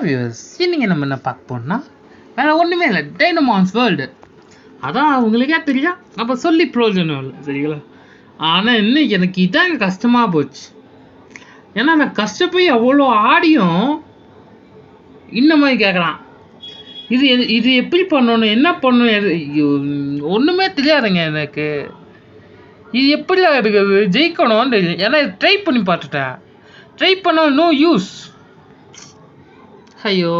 Viewers இன்னைக்கு நம்ம என்ன பார்க்க போறோம்னா வேற ஒன்றுமே இல்லை, டைனமான்ஸ் வேர்ல்டு. அதான் அவங்களுக்கே தெரியும், அப்போ சொல்லி ப்ரோஜனம் இல்லை, சரிங்களா? ஆனால் இன்னைக்கு எனக்கு இதாங்க கஷ்டமாக போச்சு. ஏன்னா நான் கஷ்டப்போய் அவ்வளோ ஆடியும் இந்த மாதிரி கேட்குறான். இது எப்படி பண்ணணும், என்ன பண்ணணும், ஒன்றுமே தெரியாதுங்க எனக்கு. இது எப்படி எடுக்கிறது, ஜெயிக்கணும்னு தெரியும். ஏன்னா ட்ரை பண்ணி பார்த்துட்டேன், ட்ரை பண்ண நோ யூஸ். ஐயோ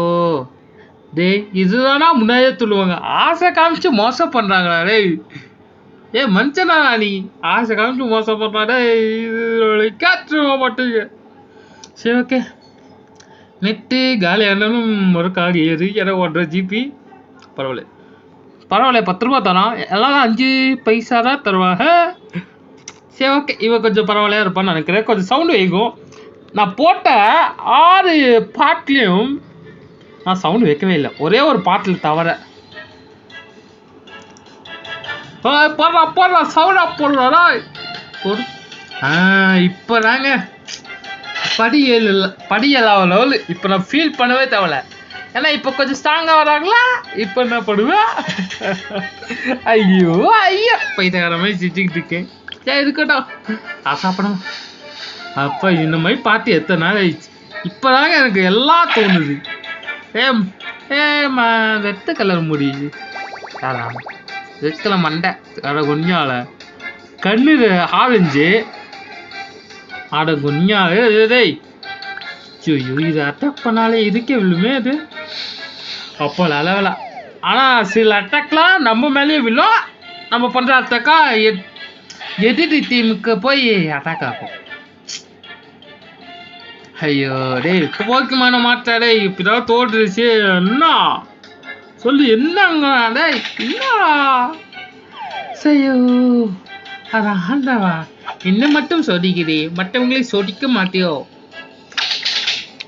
டேய், இதுதானா முன்னாடியே சொல்லுவாங்க, ஆசை காமிச்சு மோசம் பண்ணுறாங்களா டேய்? மனுஷனா நீ ஆசை காமிச்சு மோசம் பண்ணுறா டேய், காற்று மாட்டீங்க. சரி ஓகே, நெட்டு காலியானாலும் ஒரு கார் ஏறு. எனக்கு 1.5 GB பரவாயில்ல 10 ரூபா தரான், எல்லாம் 5 பைசா தான் தருவாங்க. சரி ஓகே, இவன் கொஞ்சம் பரவாயில்லையா இருப்பான்னு நினைக்கிறேன். கொஞ்சம் சவுண்டு வைக்கும். நான் போட்ட 6 பாட்லேயும் நான் சவுண்டு வைக்கவே இல்லை, ஒரே ஒரு பாட்டில் தவிர. போடுறா சவுண்டா போடுறா போடு. இப்போ தாங்க படி 7 லெவலு. இப்போ நான் ஃபீல் பண்ணவே தேவையில்ல, ஏன்னா இப்போ கொஞ்சம் ஸ்ட்ராங்காக வராங்களா. இப்போ என்ன பண்ணுவேன், ஐயோ ஐயோ பைத்தகார மாதிரி சிரிச்சுக்கிட்டு இருக்கேன். சரி இருக்கட்டும், சாப்பிடணும். அப்போ இந்த மாதிரி பாட்டு எத்தனை நாள் ஆயிடுச்சு, இப்போ தாங்க எனக்கு எல்லாம் தோணுது. ரெட் கலர் முடி, ரெட் கலர் மண்டை, அட கொஞ்சால கண்ணு ஆரஞ்சு, அட கொஞ்சாலே டேய். ஐயோ இது அட்டாக் பண்ணாலே இதுக்கே விழுமே அது. அப்போ அளவலா. ஆனால் சில அட்டாக்லாம் நம்ம மேலேயே விழும், நம்ம பண்ணுற அட்டாக்கா எதிர்த்து டீமுக்கு போய் அட்டாக் ஆகும். ஐயோ டேய், இப்போ போக்குமான மாட்டாடே, இப்படிதான் தோற்றுச்சு. என்ன சொல்லு, என்னங்க டேய், என்னடா? ஐயோ அதான் ஆண்டவா, என்ன மட்டும் சொதிக்கிறே, மற்றவங்களையும் சொதிக்க மாட்டியோ?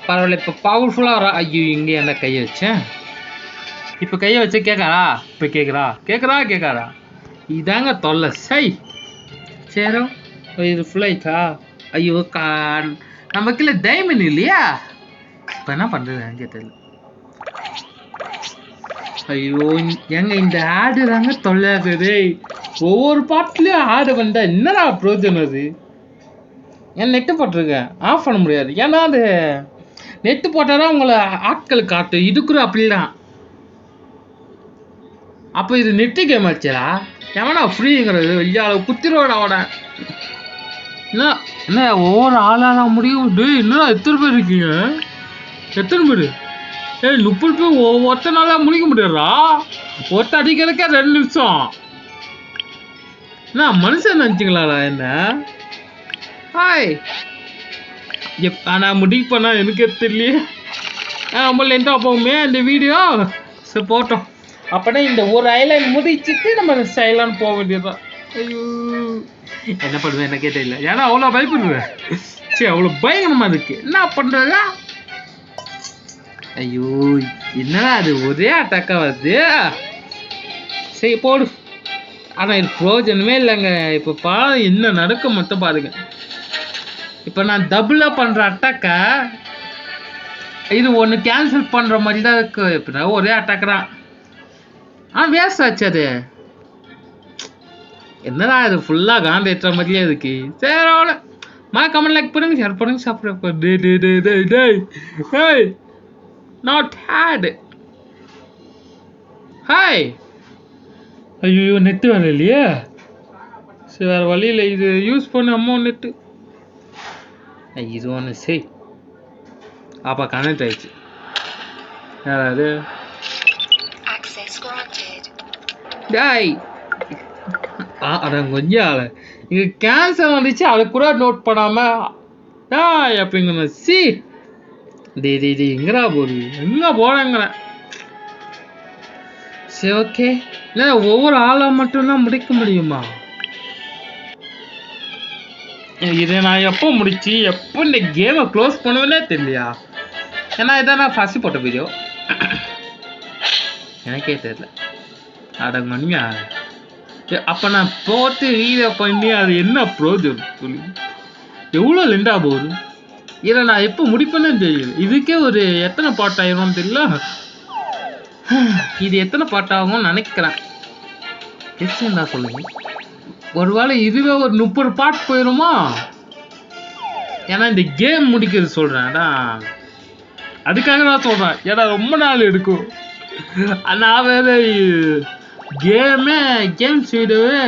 பரவாயில்ல, இப்போ பவர்ஃபுல்லாக வரா. ஐயோ இங்கே என்ன கையை வச்சேன், இப்போ கையை வச்சு கேட்காரா? இப்போ கேட்குறா. இதாங்க தொல்லை. சரி இது ஃபுல்லாயிட்டா? ஐயோ நமக்கு இல்லை டைமண்ட் இல்லையா? இப்போ என்ன பண்ணுறது அங்கே தெரியல. ஐயோ எங்க இந்த ஆடு தாங்க தொல்லையாகுது. ஒவ்வொரு பாட்டுலையும் ஆடு வந்தா என்னடா ப்ரோஜனம் அது? ஏன் நெட்டு போட்டிருக்கேன், ஆஃப் பண்ண முடியாது. ஏன்னா அது நெட்டு போட்டால் தான் உங்களை ஆட்கள் காட்டும். இதுக்குற அப்படிலாம். அப்போ இது நெட்டு கேம் ஆச்சுடா, எவனா ஃப்ரீங்கிறது ஐயா குத்திரோட அவட. என்ன ஒவ்வொரு ஆளாக முடியும். என்னடா எத்தனை பேர் இருக்கீங்க? எத்தனை பேர்? 30 பேர் ஒத்த நாளாக முடிக்க முடியாதா? ஒத்த அடிக்கிறதுக்கே 2 நிமிஷம். என்ன மனுஷன் நினச்சிங்களாடா என்ன? ஹாய் நான் முடிக்க பண்ணா எனக்கே தெரியலையே. ரொம்ப லென்ட்டாக போகுமே இந்த வீடியோ. சரி போட்டோம். அப்படின்னா இந்த ஒரு ஐலாண்ட் முடிச்சுட்டு நம்ம ஐலாண்ட் போக வேண்டியதுதான். ஐயோ என்ன பண்ணுவேன் எனக்கே தெரியல, ஏன்னா அவ்வளோ பயப்படுவேன். சரி அவ்வளோ பயங்கரமாக இருக்கு, என்ன பண்ணுறதா? ஐயோ என்னடா அது ஒரே அட்டாக்கா வருது. சரி போடு. ஆனால் இது ப்ரோஜனமே இல்லைங்க. இப்போ என்ன நடக்க மட்டும் பாருங்க. இப்போ நான் டபுளாக பண்ணுற அட்டாக்கா இது ஒன்று கேன்சல் பண்ணுற மாதிரி தான் இருக்கு. இப்போ ஒரே அட்டாக் தான். வேஸ்ட் ஆச்சு அது. என்னடா இது ஃபுல்லாக காந்த ஏற்ற மாதிரியே இருக்கு. சரி அவ்வளோ கமெண்ட் லைக் பண்ணுங்க, ஷேர் பண்ணுங்க, சப்ஸ்கிரைப் பண்ணுங்க. Hey not hate. ஹாய் ஐயோ நெட்டு வேலை இல்லையே. சரி வேறு வழியில் இது யூஸ் பண்ண அம்மா நெட்டு. இது ஒன்று சரி. அப்போ கனெக்ட் ஆயிடுச்சு. யாராவது டாய் அதான் கொஞ்சம் இங்கே கேன்சல் வந்துச்சு, அது கூட நோட் பண்ணாமல் டாய் அப்படிங்கிற. டே எங்கடா போகுது, எங்கே போகிறேங்கிறேன். சரி ஓகே, இல்லை ஒவ்வொரு ஆளாக மட்டும்தான் முடிக்க முடியுமா? இதை நான் எப்போ முடிச்சு எப்போ இந்த கேமை க்ளோஸ் பண்ணுவேன்னே தெரியலையா? ஏன்னா இதான் நான் ஃபஸ்ட்டு போட்ட வீடியோ, எனக்கே தெரியல. அட மணியா, அப்போ நான் போட்டு வீடியோ பண்ணி அது என்ன ப்ரோஜனம் சொல்லி? எவ்வளோ லெண்டா போகுது? இதை நான் எப்போ முடிப்பேன்னு தெரியல. இதுக்கே ஒரு எத்தனை பாட்டு ஆயிரும்னு தெரியல. இது எத்தனை பாட்டு ஆகும்னு நினைக்கிறேன். என்ன சொல்லுங்க, ஒருவேளை இதுவே ஒரு 30 பாட்டு போயிருமா? ஏன்னா இந்த கேம் முடிக்கிறது சொல்றேன், அதுக்காக நான் சொல்றேன். ஏன்னா ரொம்ப நாள் எடுக்கும். நான் வேற கேம்ஸ் வீடியோவே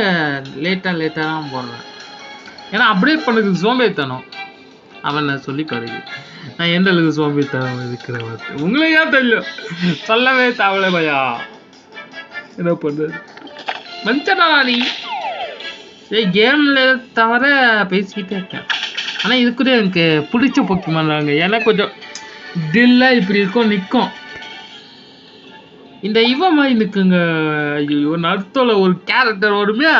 லேட்டாக தான் போடுறேன். ஏன்னா அப்டேட் பண்ணதுக்கு சோம்பேறித்தனம். அவன் நான் சொல்லி பாருங்க, நான் எந்த அளவுக்கு சோம்பேறித்தனம் இருக்கிறவன் உங்களுக்கே தெரியும். சொல்லவே தேவலை பையா. என்ன பண்றது மனுஷனா நீ? கேம்ல தவிர பேசிக்கிட்டே இருக்கேன். ஆனால் இது கூட எனக்கு பிடிச்ச போக்கிமானாங்க. எனக்கு கொஞ்சம் தில்லாக இப்படி இருக்கும் நிற்கும். இந்த மாதிரி நிற்குங்க. ஐயோ, நடுத்தோல ஒரு கேரக்டர் வருமே,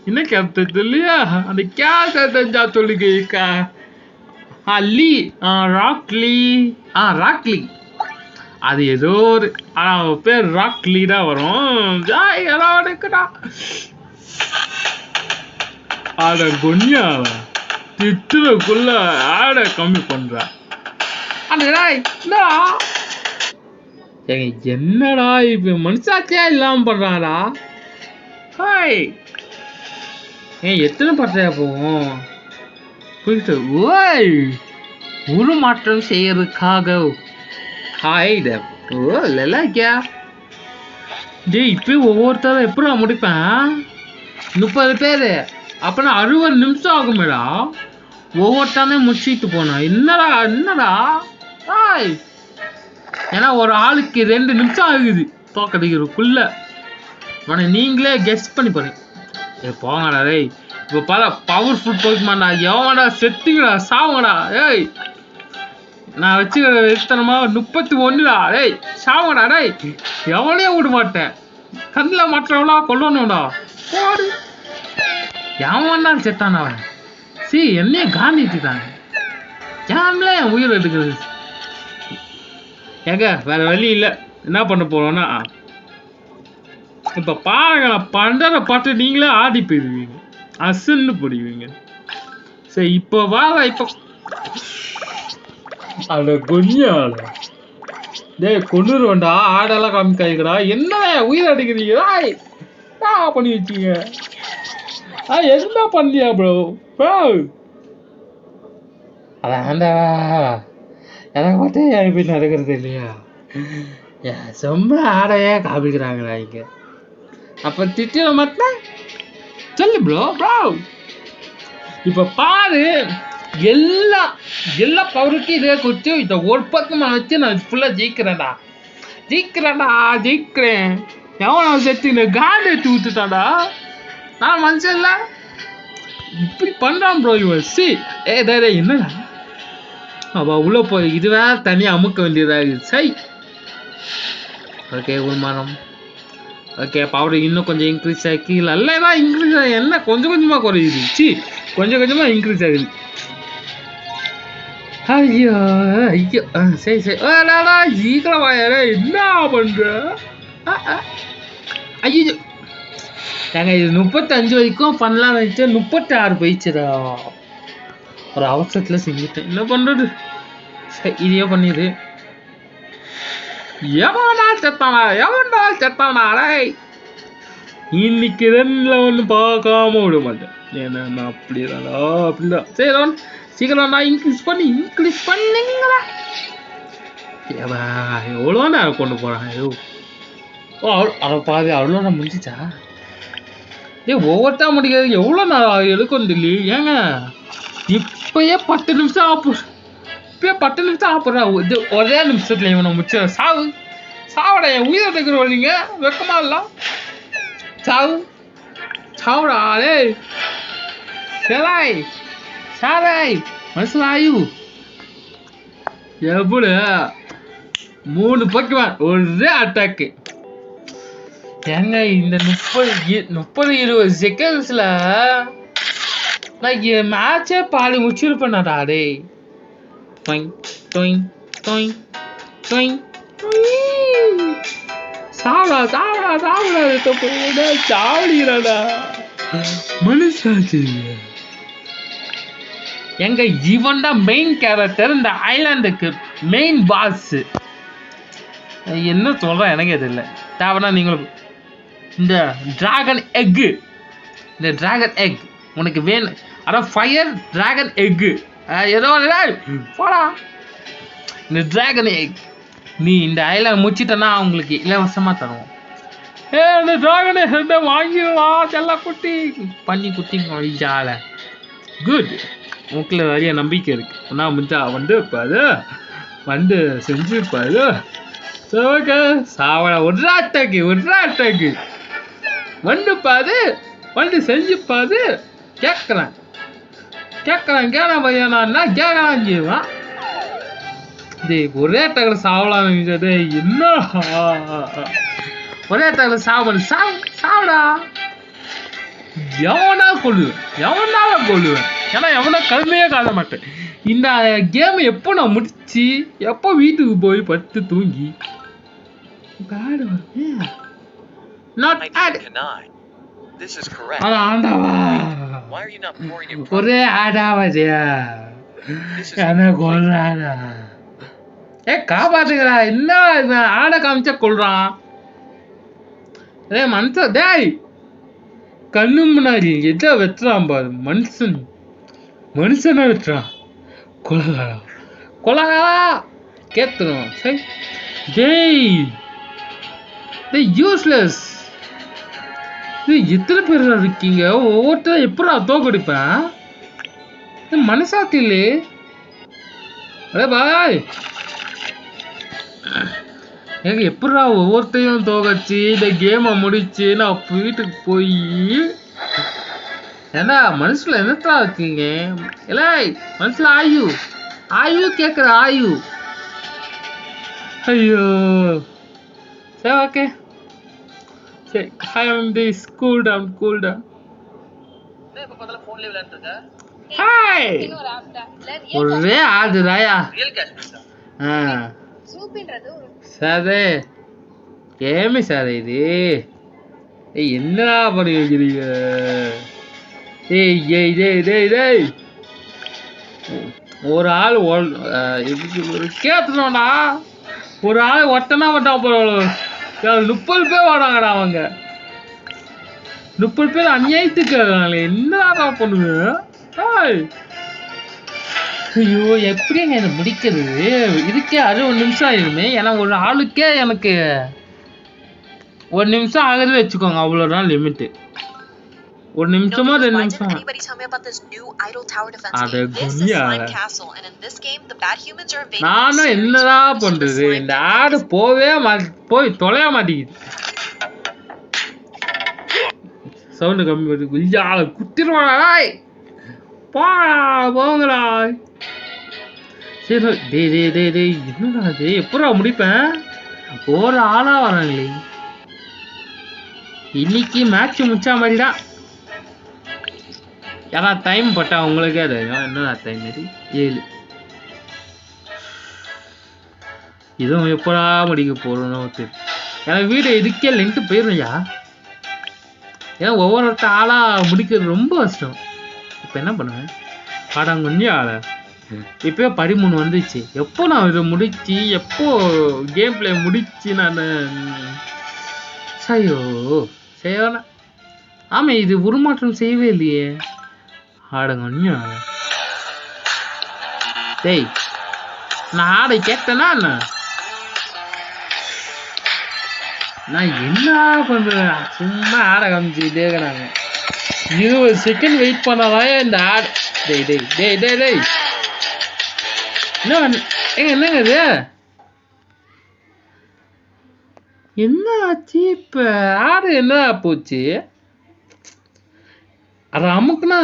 என்ன கேரக்டர் இல்லையா? அந்த கேரக்டர் தெரிஞ்சா சொல்லுங்க. லீ, ராக்லி. அது ஏதோ ஒரு பேர் ராக்லி தான் வரும். இருக்குடா. அட கொன்யா திட்டுறக்குள்ள ஆட கம்மி பண்ற. என்னடா இப்ப மனுஷாச்சியா இல்லாம பண்றாடா? எத்தனை பட்டையா போகும் போயிட்டு உருமாற்றம் செய்யறதுக்காக இப்ப ஒவ்வொருத்தரும் எப்படி முடிப்பேன்? 30 பேரு அப்பனா 60 நிமிஷம் ஆகுமேடா. ஒவ்வொருத்தானே முடிச்சுட்டு போனா என்னடா ஏன்னா ஒரு ஆளுக்கு 2 நிமிஷம் ஆகுது தோக்கடிக்கிறதுக்குள்ள. நீங்களே கெஸ் பண்ணி பாருங்க. போங்கடா டேய். இப்போ பல பவர்ஃபுல் போக்குமாடா. எவன்டா செத்துங்கடா, சாவுங்கடா. ஏய் நான் வச்சுக்கிற எத்தனமா 31டா. டேய் சாவுங்கடா டேய். எவனையும் விட மாட்டேன். கண்ணில் மற்றவளா கொல்லணும்டா. போடு. எவன் தான் செத்தான் அவன். என்னைய காந்திச்சுட்டாங்க. ஏன்ல என் உயிர் எடுக்கிறது? ஏங்க வேற வழி இல்லை. என்ன பண்ண போறோம்னா, இப்ப பாருங்க, நான் பண்றத பார்த்து நீங்களே ஆடி போயிடுவீங்க, அசுன்னு போடுவீங்க. சரி இப்ப இப்ப அட கொஞ்சம் கொண்டுருவேன்டா. ஆடெல்லாம் காமிக்காய்க்கடா. என்ன உயிர் அடிக்கிறீங்க பண்ணி வச்சீங்க? என்ன பண்ணியா ப்ரோ? அதான் எனக்கு மட்டும் இப்படி நடக்கிறது இல்லையா? ரொம்ப ஆடையா காமிக்கிறாங்களா இங்க? அப்ப திட்டின மட்டும் சொல்லு ப்ரோ. இப்ப பாரு, எல்லா பவருக்கும் இதே குடிச்சு இந்த ஒரு பக்கமா வச்சு நான் ஃபுல்லா ஜெயிக்கிறேன். எவன் செத்து இந்த காண்ட் எடுத்து விட்டுட்டாடா. நான் மனுஷன் இல்ல, இப்படி பண்றான் ப்ரோ இவன். என்னடா அவ உள்ள போய் இது வேற தனியா அமுக்க வேண்டியதாக. சை ஓகே உள்மானம். ஓகே பவர் இன்னும் கொஞ்சம் இன்க்ரீஸ் ஆகி நல்லதான் இன்க்ரீஸ் ஆகி என்ன கொஞ்சம் கொஞ்சமா குறையுது. கொஞ்சம் கொஞ்சமா இன்க்ரீஸ் ஆகுது. ஐயோ சரி சீக்கிரம் வாயாரே. என்ன பண்ற? ஐயோ நாங்க இது 35 வரைக்கும் பண்ணலாம் வச்சு 36 போயிடுச்சுடா. ஒரு அவசரத்துல செஞ்சுட்டேன். என்ன பண்றது? இதையோ பண்ணிடு. எவன்டா செத்தானா? இன்னைக்கு 2ல ஒன்று பார்க்காம விட மாட்டேன். ஏன்னா நான் அப்படிதான். சரி சீக்கிரம் நான் இன்க்ரீஸ் பண்ணுங்களா? எவ்வளோ நேரம் கொண்டு போறான்? அதை பாதி அவ்வளோ நான் முடிஞ்சிச்சா? ஒவ்வொருத்தா முடிக்கிறது எவ்வளோ நேரம் எடுக்கும் தெரியல. ஏங்க இப்பயே 10 நிமிஷம் ஆப்புறா. ஒரே நிமிஷத்துல இவனை முடிச்ச. சாவுடா. என் உயிரை எடுக்கிற வரீங்க வெக்கமா இல்ல? சாவுடா டேய். மனசிலாயு எப்படி 3 போக்குவான் ஒரே அட்டாக்கு. ஏங்க இந்த 30-20 செகண்ட்ஸ்ல நான் மேட்சே பாதி முடிச்சிருப்பேன்டா. டேய் சாவடிக்கிறாடா மனுஷாச்சு. எங்க இவன் தான் மெயின் கேரக்டர், இந்த ஐலாண்டுக்கு மெயின் பாஸ். என்ன சொல்கிறேன் எனக்கு எது இல்லை. தேவைன்னா நீங்களும் இந்த டிராகன் எக்கு, இந்த டிராகன் எக் உனக்கு வேணும். அதான் ஃபயர் டிராகன் எக்கு ஏதோ போடா. இந்த டிராகன் எக் நீ இந்த ஐலாண்ட் முடிச்சிட்டனா அவங்களுக்கு இலவசமாக தருவோம். இந்த டிராகனை ஹெட்டை வாங்கிடலாம். செல்ல குட்டி பண்ணி குட்டி ஜால குட். உனக்குள்ள நிறைய நம்பிக்கை இருக்கு. நான் முடிஞ்சா வந்து இருப்பாரு, வந்து செஞ்சுருப்பாரு. ஓகே சாவடா ஒன்றாட்டக்கு வந்து பாரு, வந்து செஞ்சுப்பாரு. கேட்குறேன் கேட்குறேன் பையனா கேட்கலாம் செய்வான். ஒரே டக்குல சாவலாம். என்ன ஒரே டக்குல சாவடா. எவனா கொள்ளுவேன். ஏன்னா எவனா கருமையே காண மாட்டேன். இந்த கேம் எப்போ நான் முடிச்சு எப்போ வீட்டுக்கு போய் படுத்து தூங்கி ஒரே ஆடாவதியா என்ன கொள்றாடா. காப்பாத்துக்கிறா. என்ன ஆடை காமிச்சா கொள்றான். மனுஷன் டேய் கண்ணு முன்னாடி எதை வெட்டுறான் பாரு. மனுஷனா வெட்டுறான். கொலகாரா கேத்துறோம். சரி டேய் யூஸ்லெஸ். எத்தனை பேர் இருக்கீங்க? ஒவ்வொருத்தரும் எப்படா தோக்கடிப்பேன்? மனசாத்தி இல்லே. அடே பாய் எனக்கு எப்படா ஒவ்வொருத்தையும் தோக்கச்சு இந்த கேமை முடிச்சு நான் வீட்டுக்கு போய் ஏன்னா மனசுல என்னத்தா இருக்கீங்க? இல்லை மனசுல ஆயு கேட்குற ஆயு. ஐயோ சரி ஓகே சரி. Cool down. ஒரே ஆடுதாயா. சரி கேமி சார் இது என்னடா பண்ணி வைக்கிறீங்க? டேய் ஒரு ஆள் கேத்துனோடா. ஒரு ஆள் ஒட்டனா மட்டும் போறோம். 30 பேர் வராங்கடா. அவங்க 30 பேர் அநியாயத்துக்கு என்னடா பண்ணுங்க? ஐயோ எப்படிங்க இதை முடிக்கிறது? இதுக்கே 60 நிமிஷம் ஆயிருமே. ஏன்னா ஒரு ஆளுக்கே எனக்கு 1 நிமிஷம் ஆகுது வச்சுக்கோங்க. அவ்வளோதான் லிமிட்டு. 1 நிமிஷமா 2 நிமிஷம். நானும் என்னதான் பண்றது? இந்த ஆடு போய் தொலைய மாட்டேங்குது. சவுண்டு கம்மி பண்ணி குஞ்சால குத்திடுவாடா. போங்கடா. சரி டேய் என்னடா அது? எப்படா முடிப்பேன்? ஒரு ஆளா வராங்களே. இன்னைக்கு மேட்ச் முடிச்சா மாதிரிதான். ஏன்னா டைம் பட்டா உங்களுக்கே தெரியும். என்னடா டைம் இது 7. இதுவும் எப்படா முடிக்க போறோம் தெரியும். ஏன்னா வீடு இதுக்கே லென்த்து போயிடும்யா. ஏன்னா ஒவ்வொருத்த ஆளா முடிக்கிறது ரொம்ப கஷ்டம். இப்போ என்ன பண்ணுவேன்? பாடம் கொஞ்சம் ஆள இப்போ 13 வந்துச்சு. எப்போ நான் இதை முடிச்சு எப்போ கேம் பிளே முடிச்சு நான் ஐயோ செய்வேனா? ஆமாம் இது உருமாற்றம் செய்யவே இல்லையே. ஆடுங்க கொஞ்சம் டேய் நான் ஆடை கேட்டேனா என்ன? நான் என்ன பண்றேன்? சும்மா ஆடை காமிச்சுக்கிட்டே இருக்கிறாங்க. 20 செகண்ட் வெயிட் பண்ணாதான் இந்த ஆடு. டேய் என்னங்க இது? என்ன ஆச்சு இப்ப? ஆடு என்ன போச்சு? அதை அமுக்குனா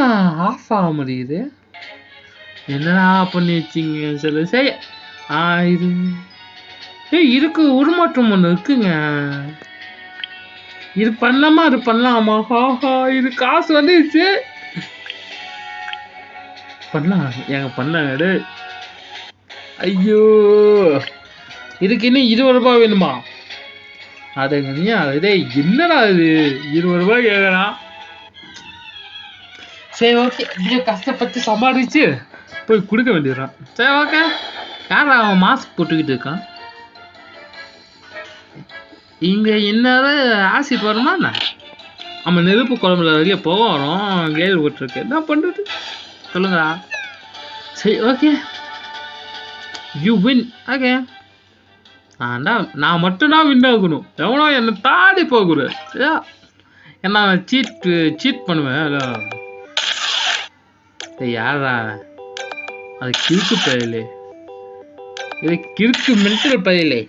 ஆஃப் ஆக முடியுது. என்னடா பண்ணி வச்சிங்க சொல்லு. சரி இது இருக்கு உருமாற்றம் ஒன்று இருக்குங்க. இது பண்ணலாமா? ஹாஹா இது காசு வந்துடுச்சு. பண்ணாங்க. ஐயோ இதுக்கு இன்னும் 20 ரூபாய் வேணுமா? அதுங்க என்னடா இது 20 ரூபாய் கேட்கறான். சரி ஓகே கஷ்டப்பட்டு சமாளிச்சு போய் கொடுக்க வேண்டியதுதான். சரி ஓகே. யார் அவன் மாஸ்க் போட்டுக்கிட்டு இருக்கான்? இங்கே இன்னொரு ஆசிட் வருமா என்ன? நம்ம நெருப்பு குழம்புல வெளியே போக வரோம். கேள்விப்பட்டிருக்கு. என்ன பண்ணுறது சொல்லுங்களா? சரி ஓகே. You win. ஓகே. நான் மட்டும்தான் வின் ஆகணும். எவனோ என்னை தாடி போகக்கூடாது. என்ன சீட் பண்ணுவேன். யாரா அது? கிறுக்கு பயலே. இது கிறுக்கு மென்டல் பயலே.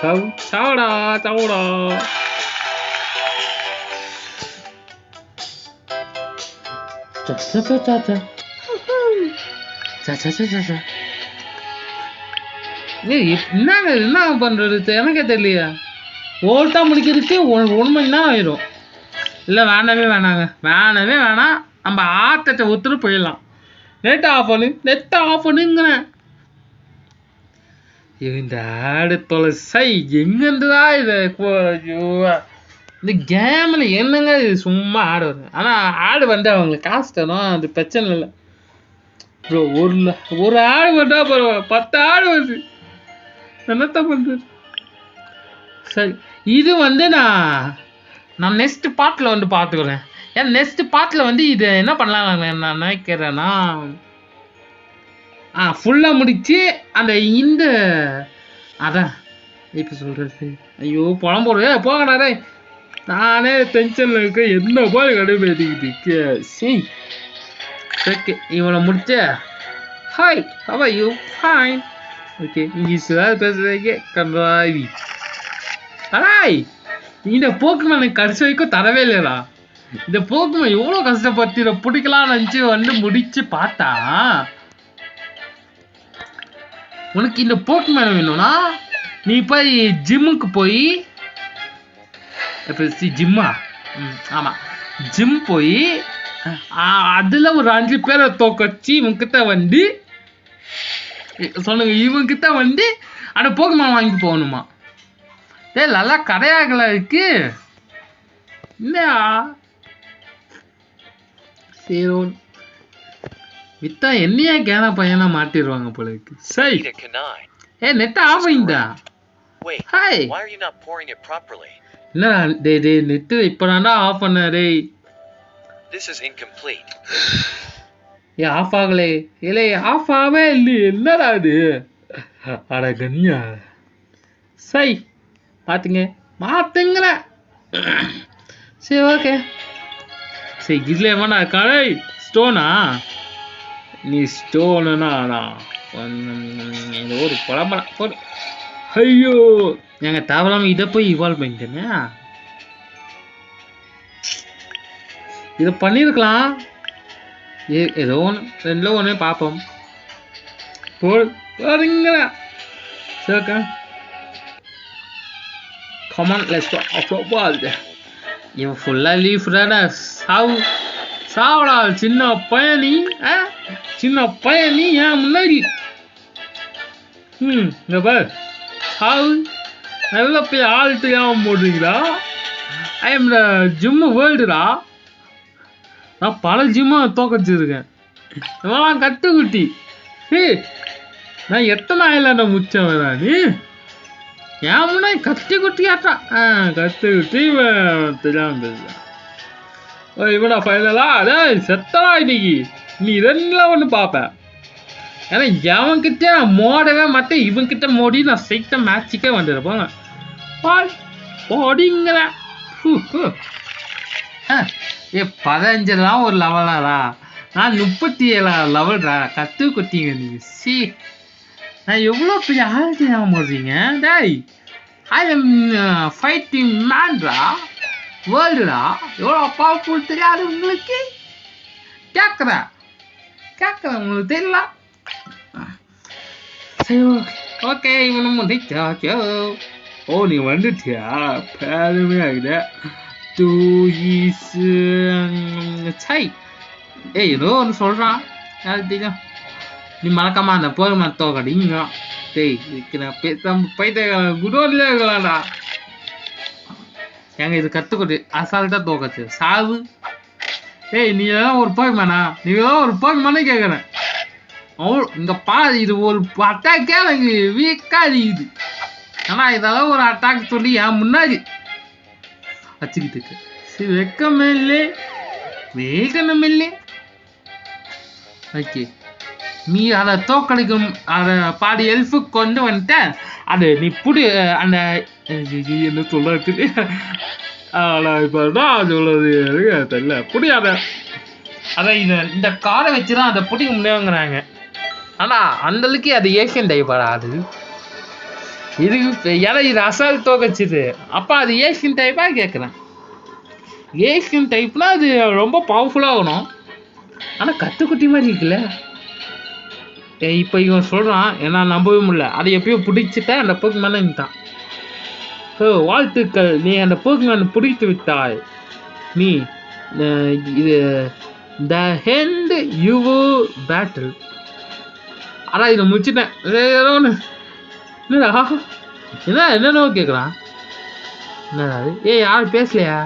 சாவடா சாவடா. என்ன பண்றது எனக்கே தெரியலையா. ஓட்டா முடிக்கிறதுக்கு 1 மணி நேரம் ஆயிரும். இல்லை வேணவே வேணாம். நம்ம ஆத்தத்தை ஒத்துட்டு போயிடலாம். நெட் ஆஃப் பண்ணுங்கிறேன். இந்த ஆடு தொலைசை எங்கேருந்துதான் இது? இந்த கேமில் என்னங்க இது? சும்மா ஆடு வருது. ஆனால் ஆடு வந்து அவங்களுக்கு காசு தரும். அது பிரச்சனை இல்லை ப்ரோ. ஒரு ஆடு வந்தா பரவாயில்ல. 10 ஆடு வருது. என்னத்த பண்ணுறது? சரி இது வந்து நான் நெக்ஸ்ட் பார்ட்டில் வந்து பார்த்துக்கிறேன். ஏன்னா நெக்ஸ்ட் பார்ட்டில் வந்து இது என்ன பண்ணலாம் நான் நினைக்கிறேன்னா, ஃபுல்லாக முடிச்சு அந்த அதான் இப்போ சொல்கிறது. ஐயோ புலம்போடு போகடாரே. நானே டென்ஷனில் இருக்க. என்ன போய் கடுப்பேற்றிக்கிட்டு சரி ஓகே. இவனை முடிச்ச hi how are you? Fine. Okay English பேசுறதுக்கே கன்றாவி. அடாய் இந்த போக்குமேன் எனக்கு கடைசி வரைக்கும் தரவே இல்லைடா. இந்த போக்குமேன் எவ்வளோ கஷ்டப்பட்டு இதை பிடிக்கலாம்னு நினச்சி வந்து முடிச்சு பார்த்தா, உனக்கு இந்த போக்குமேன் வேணும்னா நீ போய் ஜிம்முக்கு போய் ஜிம்மா ஆமாம் ஜிம் போய் அதில் ஒரு 5 பேரை தோக்கச்சு இவங்கிட்ட வந்து சொல்லுங்க. இவங்கிட்ட வந்து அந்த போக்குமேன் வாங்கி போகணுமா? நல்லா கடையாகல இருக்கு இல்லையா? சரி வித்தா என்னையா கேன பையனா மாட்டிடுவாங்க போல இருக்கு. சரி நெட் ஆஃப் ஆயிந்தா? ஹாய் என்ன டே நெட் இப்பதான்டா ஆஃப் பண்ண. டேய் ஆஃப் ஆகலே. இல்லை ஆஃப் ஆகவே இல்லையே. என்னடா இது? அட கன்யா. சரி மாத்துங்கிற. சரி ஓகே. சரி இதில் எவனா இருக்காடே? ஸ்டோனா? நீ ஸ்டோனுனா ஏதோ ஒரு பழம்பழம் போடு. ஐயோ எங்கள் தேவையில்லாமல் இதை போய் இவால்வ் பண்ணிட்டேனே. இதை பண்ணியிருக்கலாம். ஏதோ ஒன்று 2 ஒன்று பார்ப்போம். போடுங்கிற. சரி okay. Come on, let's go off the ball. இவன் ஃபுல்லாக லீஃப் தானே. சாவடா சின்ன பையனி. சின்ன பையனி ஏன் முன்னாடி. இந்த பார் சாவு. நல்ல போய் ஆள்ட்டு ஏன் போடுறீங்களா? ஐ எம் த ஜிம்மு வேர்ல்டுடா. நான் பல ஜிம்மை தோக்கச்சிருக்கேன். இவெல்லாம் கட்டுக்குட்டி. நான் எத்தனை ஆயிலாண்ட முச்சம் நீ ஏன் முன்னாடி கத்தி குட்டி ஆட்டான். கத்தி குட்டி தெரியாம பேசுறேன். இவனா ஃபைனலா? அதே செத்தலா இன்னைக்கு. நீ 2ல் 1 பார்ப்பேன். ஏன்னா எவன்கிட்ட நான் மோடவே மாட்டேன். இவன்கிட்ட மோடி நான் சைட்ட மேட்சுக்கே வந்துருப்போங்க. போடிங்கிற. 15 ஒரு லெவலாடா. நான் 37 லெவல்டா. கத்து குட்டிங்க நீங்க. நான் எவ்வளோ பெரிய ஆளுக்கு ஞாபகம் போடுறீங்க. டேய் ஐ எம் ஃபைட்டிங் மேன்டா. வேர்ல்டுடா. எவ்வளோ பவர்ஃபுல் தெரியாது உங்களுக்கு? கேட்குறேன் உங்களுக்கு தெரியல. சரி ஓகே இவனு முடிச்சாச்சோ. நீ வந்துட்டியா? பேருமே ஆகுது. ஏதோ ஒன்று சொல்கிறான். யாருக்கு தெரியும்? நீ மறக்காம அந்த போர் மத்தோக்கடிங்க. டேய் குடோன்லேயே இருக்கலாம்டா. ஏங்க இது கற்றுக்கொடு. அசால்ட்டாக தோக்கச்சு. சாவு. ஏய் நீ எல்லாம் ஒரு போக்மேனா? நீ எல்லாம் ஒரு போக்மேனே கேட்குறேன். இங்க பாரு, இது ஒரு அட்டாக்கே எனக்கு வீக்கா இருக்குது. ஆனா இதெல்லாம் ஒரு அட்டாக் சொல்லி என் முன்னாடி வச்சுக்கிட்டு இருக்கு. சரி, வெக்கமே இல்லை, வேகனம் இல்லை. ஓகே, நீ அதை தோக்கடிக்கும் அதை பாடி எல்ஃபுக்கு கொண்டு வந்துட்ட. அது நீ புடி அந்த என்ன சொல்றது இப்போ தான் சொல்றது தெரியல. புடி அதை இந்த காரை வச்சுதான் அதை பிடிக்க முடியாங்கிறாங்க. ஆனா அந்த அளவுக்கு அது ஏஷியன் டைப்படா. அது இது ஏன்னா இது அசால் தோக்கச்சுது. அப்போ அது ஏஷியன் டைப்பா கேட்குறேன். ஏஷியன் டைப்னா அது ரொம்ப பவர்ஃபுல்லாக ஆகணும். ஆனால் கத்துக்குட்டி மாதிரி இருக்குல்ல. இப்போ இவன் சொல்கிறான், ஏன்னா நம்பவே முடியல. அதை எப்பயோ பிடிச்சிட்டா அந்த போக்குமேனை தான். வாழ்த்துக்கள், நீ அந்த போக்குமேனை பிடித்து விட்டாய். நீ இது த ஹெண்ட் யூ பேட்டில். அதான் இதை முடிச்சுட்டேன். ஏதோ ஒன்று என்னென்னோ கேட்குறான். என்னடா அது? யாரும் பேசலையா?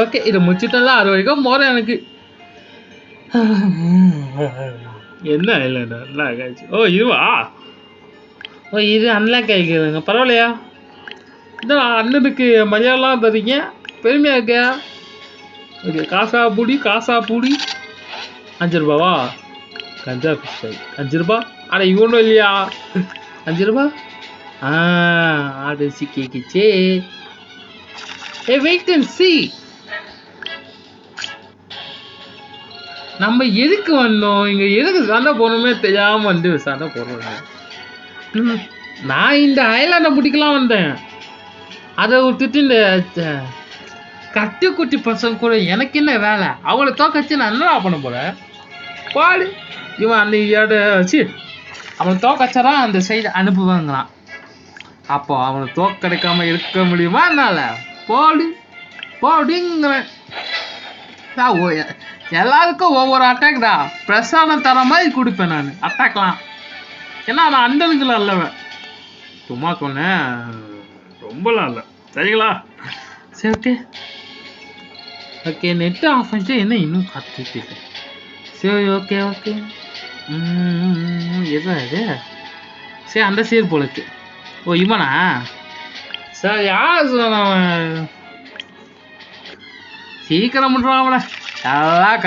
ஓகே, இதை முடிச்சுட்டல. அது வரைக்கும் போகிறேன் எனக்கு. என்ன இல்லைண்ணா நல்லா காய்ச்சி. இதுவா? இது அன்லாக் ஆகிக்குதுங்க. பரவாயில்லையா? இந்த அண்ணனுக்கு மரியாதைலாம் தரீங்க, பெருமையாக இருக்கியா? ஓகே, காசா பூடி 5 ரூபாவா? கஞ்சா பிஸ்டல் 5 ரூபா. அட இவனும் இல்லையா? 5 ரூபா. ஆடு சிக்கிச்சே. வெயிட் அண்ட் சீ. நம்ம எதுக்கு வந்தோம் இங்க? எதுக்கு சண்டை போடணுமே தெரியாம வந்து சண்டை போடுறோம். நான் இந்த ஐலாண்டை முடிக்கலாம் வந்தேன். அதை விட்டுட்டு இந்த கட்டுக்குட்டி பசங்க கூட எனக்கு என்ன வேலை? அவளை தோக்கச்சு நான் என்னடா பண்ண போறேன்? பாடு. இவன் அந்த வச்சு அவனை தோக்கச்சாதான் அந்த சைடு அனுப்புவாங்களாம். அப்போ அவனை தோக்கடிக்காம இருக்க முடியுமா? என்னால போடுங்கிறேன். எல்லாருக்கும் ஒவ்வொரு அட்டாக்டா பிரசாதம் தர மாதிரி கொடுப்பேன் நான் அட்டாக்லாம். ஏன்னா நான் அண்டனுக்குலாம் இல்லவன், சும்மா சொன்னேன், ரொம்பலாம் இல்லை. சரிங்களா? சரி, ஓகே ஓகே. நெட்டு ஆஃப் பண்ணிட்டு என்ன இன்னும் காத்துட்டு. சரி, ஓகே ஓகே. எதா இது? சரி, அந்த சீர் போலக்கு. இவனா? சார் யார் சொன்ன? சீக்கிரம் பண்ணுறாங்கள எல்லாம்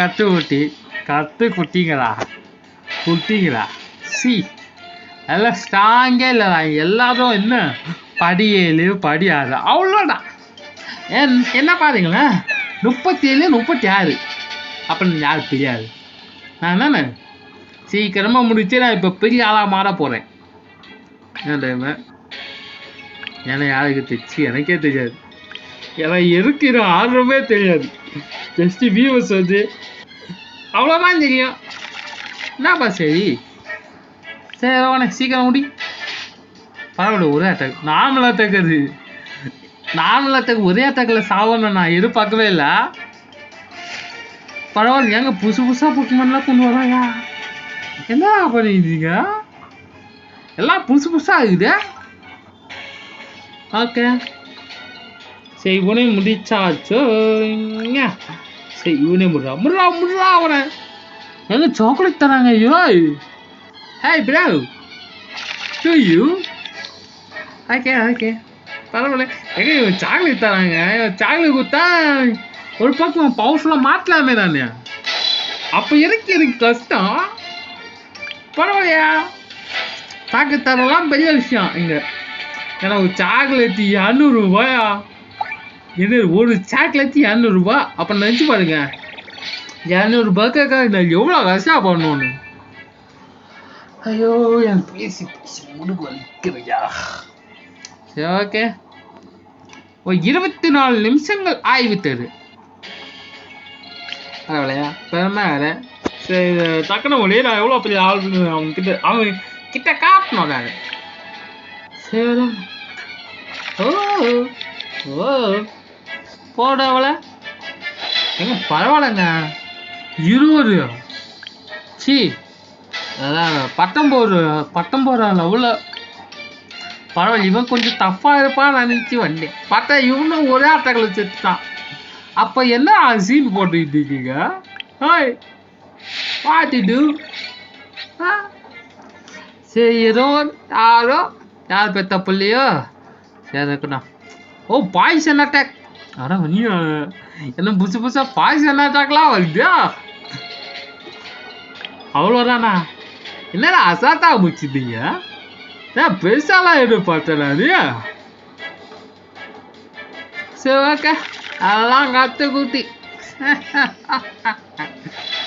குட்டிங்களா சி எல்லாம் ஸ்ட்ராங்கே இல்லைடா. எல்லாரும் என்ன படி 7 படி 6 அவ்வளோதான். என்ன பாருங்களேன், 37 36 அப்படின்னு யாருக்கு தெரியாது. நான் என்னண்ணே சீக்கிரமாக முடிச்சு நான் இப்போ பெரிய ஆளாக மாற போகிறேன். ஏன்னா யாருக்கு தைச்சு எனக்கே தெரியாது. ஏன்னா இருக்கிற ஆர்வமே தெரியாது. ஜஸ்ட் வியூவர்ஸ் வந்து அவ்வளோதான் தெரியும். என்னப்பா சரி உனக்கு சீக்கிரம் முடி. பரவாயில்ல, ஒரே அட்டாக். நார்மல் அட்டாக் ஒரே அட்டாக்கில் சாவணும் நான் எதிர்பார்க்கவே இல்லை. பரவாயில்ல, ஏங்க புதுசாக போக்குமெல்லாம் கொண்டு வராயா? என்ன பண்ணிடுறீங்க? எல்லாம் புதுசாக இருக்குது. ஓகே, சரி, இவனே முடிச்சாச்சோ. சரி, இவனே முடுறா அவனை. எங்க சாக்லேட் தராங்க? ஐயோ, hi bro, to you. Okay பரவாயில்ல. எங்க இவன் சாக்லேட் தராங்க? சாக்லேட் கொடுத்தா ஒரு பக்கம் பவர்ஃபுல்லாக மாட்டலாமே நான். அப்போ எனக்கு கஷ்டம். பரவாயில்லையா? சாக்லேட் தரலாம் பெரிய விஷயம் இங்கே. ஏன்னா ஒரு சாக்லேட் 200 ரூபாயா? இது ஒரு சாக்லேட் 200 ரூபா. அப்போ நினச்சி பாருங்க, 200 ரூபாய்க்காக நான் எவ்வளோ கஷ்டம் பண்ணணும்னு. ஐயோ, என் பேசி முடுக்கு வலிக்குதுயா. சரி, ஓகே. 24 நிமிஷங்கள் ஆகிவிட்டது. பரவாயில்லையா? பெருமை வேறு. சரி, டக்குனு ஒளி நான் எவ்வளோ பெரிய ஆள் அவங்க கிட்ட காட்டணும் நான். சரி, போட அவளை எங்க? பரவாயில்லைங்க, 20 சி அதான் 19 லெவலில். பரவாயில்ல, இவன் கொஞ்சம் டஃப்பாக இருப்பான்னு நினச்சி வந்தேன். பார்த்தா இவனும் ஒரே அட்டாக்கில் செத்துட்டான். அப்ப என்ன சீன் போட்டுக்கிட்டு இருக்கீங்க? Hi what to do? சரி ஏதோ யார் பெத்த பிள்ளையோ இருக்கணும். Oh poison attack. ஆனா நீ என்ன புதுசா பாய்சன் அட்டாக்லாம் வருதா? அவ்வளோதானா? என்னடா அசால்ட்டா முடிச்சிட்டீங்க? பெருசாலாம் எதிர்பார்த்தேன் நீ. சரி ஓகே, அதெல்லாம் கற்றுக்குட்டி.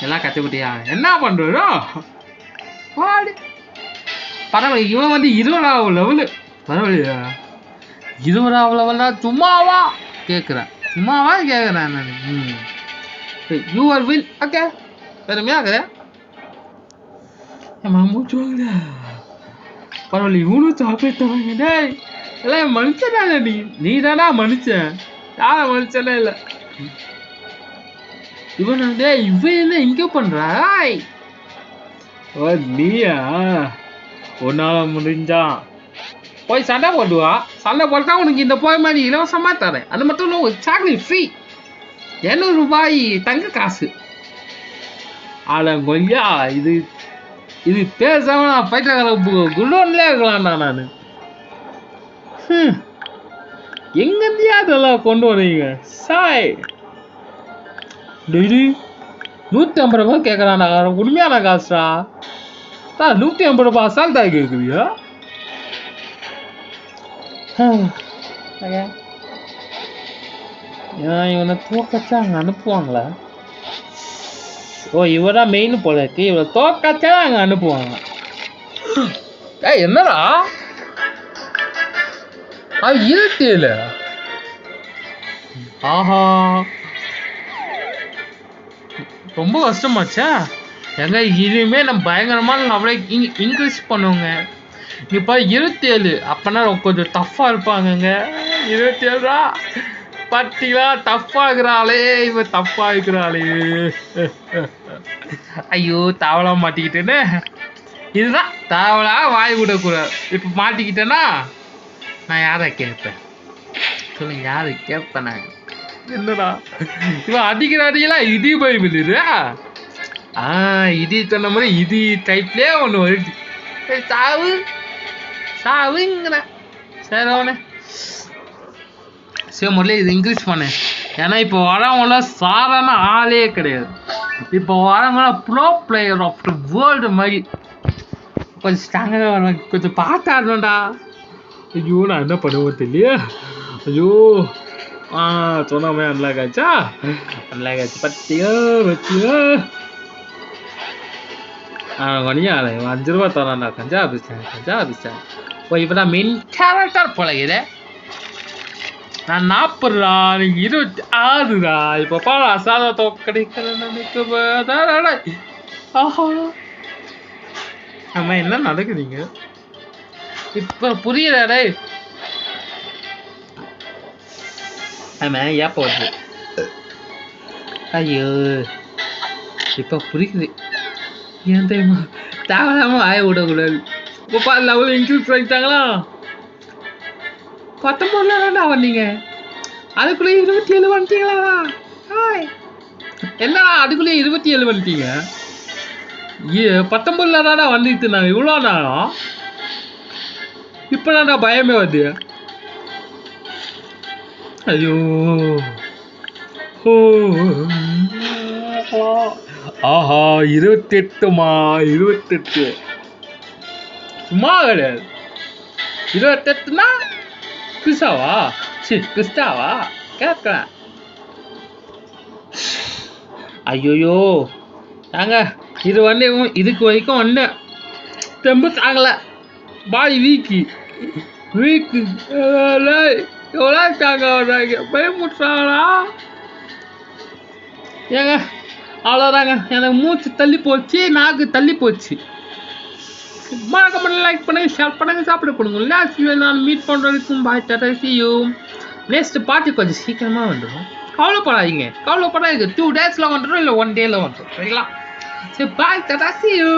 எல்லாம் கற்றுக்குட்டியா? என்ன பண்ணுறோம்? பரவாயில்ல, இவன் வந்து 20ஆவது லெவலு. பரவாயில்லையா? 20ஆவது லெவல்னா சும்மாவா கேட்குறேன் நான். You are will. ஓகே, பெருமையாக மூச்சு வாங்க. பரவாயில்ல, இவனும் சாக்லேட் தராங்க. டேய் எல்லாம் மனுஷனால நீ தானா மனுஷன்? யார மனுஷனே இல்லை. இவன் என்ன இங்க பண்றாய்? நீயா? உன்னால முடிஞ்சான் போய் சண்டை போடுவா. சண்டை போட்டா உனக்கு இந்த போய் மாதிரி இலவசமா தரேன். அது மட்டும் இல்லை, ஒரு சாக்லேட் ஃப்ரீ. 200 ரூபாய் தங்க காசு. கொய்யா, இது பேசாம நான் பைத்தியக்கார குடோன்ல இருக்கலாம்டா நான். எங்கேருந்தியா அதெல்லாம் கொண்டு வரீங்க? சாய் 150 ரூபாய் கேட்கறான்டா. உண்மையான காசுடா. 150 ரூபாய் அசால்ட்டா கேட்குறியா? இவனை தோக்கச்சா அங்கே அனுப்புவாங்களா? ஓ இவதான் மெயின் போல இருக்கு. இவரை தோக்கச்சா அங்கே அனுப்புவாங்க. என்னடா 27? ஆஹா, ரொம்ப கஷ்டமாச்சா? எங்க இனிமே நம்ம பயங்கரமான அவளை இன்க்ரீஸ் பண்ணுவோங்க. இப்போ 27 அப்பனா கொஞ்சம் டஃப்பாக இருப்பாங்கங்க. 27 பார்த்தீங்களா? டஃப்பாக இருக்கிறாளே இவ, டஃப்பாக இருக்கிறாளே. ஐயோ தாவலா மாட்டிக்கிட்டேன்னு. இதுதான் தாவலா வாய் விடக்கூடாது. இப்போ மாட்டிக்கிட்டேன்னா நான் யாரை கேட்பேன் சொல்லுங்க? யாரு கேட்பேன் நான்? என்னடா இவன் அடிக்கிறாடிங்களா? இடி பைபிள் இது. இடி சொன்ன மாதிரி இடி டைப்லேயே ஒன்று வருது. சாவுங்கிற சரி அவனே. சரி முதல்ல இது இன்க்ரீஸ் பண்ணு. ஏன்னா இப்போ வரவங்கள சாதாரண ஆளே கிடையாது. இப்போ வரவங்கள pro player of the world மாதிரி கொஞ்சம் ஸ்ட்ராங்காக வருவாங்க. கொஞ்சம் பார்த்தாடணும்டா. ஐயோ நான் என்ன பண்ணுவோம் தெரியலையே. ஐயோ சொன்னாமே அன்லாகாச்சா? அன்லாகாச்சு பத்தியோ வச்சியோ. வணியா 5 ரூபா தரான்டா. கஞ்சா பிடிச்சேன். ஓ இப்போ நான் மெயின் கேரக்டர் பழகிற. நான் 40டா, நீங்க 26டா. இப்போ பாரு அசாத தோக்கடிக்கிறேன். ஆஹா ஆமா, என்ன நடக்குதுங்க இப்ப? புரியலடே. ஆமா ஏப்ப வருது. ஐயோ இப்ப புரியுது. ஏன் தெரியுமா? தேவையில்லாம ஆய விடக்கூடாது. இப்போ லெவல் இன்க்ரீஸ் பண்ணிட்டாங்களா? 19 வந்தீங்க, அதுக்குள்ள 27 வந்துட்டீங்களா? என்னடா அதுக்குள்ளே 27 வந்துட்டீங்க? 19 வந்துட்டு நாங்க இவ்வளோ நேரம். இப்ப பயமே வருது. ஐயோ ஆஹா 28மா? 28 சும்மா கிடையாது. 28னா கிறிஸ்டாவா? கிறிஸ்டாவா கேட்கலாம். ஐயோயோ நாங்க இது வந்து இதுக்கு வரைக்கும் ஒன்று தெம்பு தாங்கல. பாடி வீக்கு எவ்வளோ தாங்க வர்றாங்க? பயமுட்டுறாங்களா? ஏங்க அவ்வளோதாங்க. எனக்கு மூச்சு தள்ளி போச்சு, நாக்கு தள்ளி போச்சு. மறக்காம லைக் பண்ணுங்க, ஷேர் பண்ணுங்க, சாப்பிட பண்ணுங்க. நான் மீட் பண்ணுறதுக்கும் bye tata see you. Next party கொஞ்சம் சீக்கிரமாக வந்துடும். கவலைப்படாதீங்க 2 daysல வந்துடும், இல்லை 1 dayல வந்துடும். சரிங்களா? சரி பாய் டாடா see you.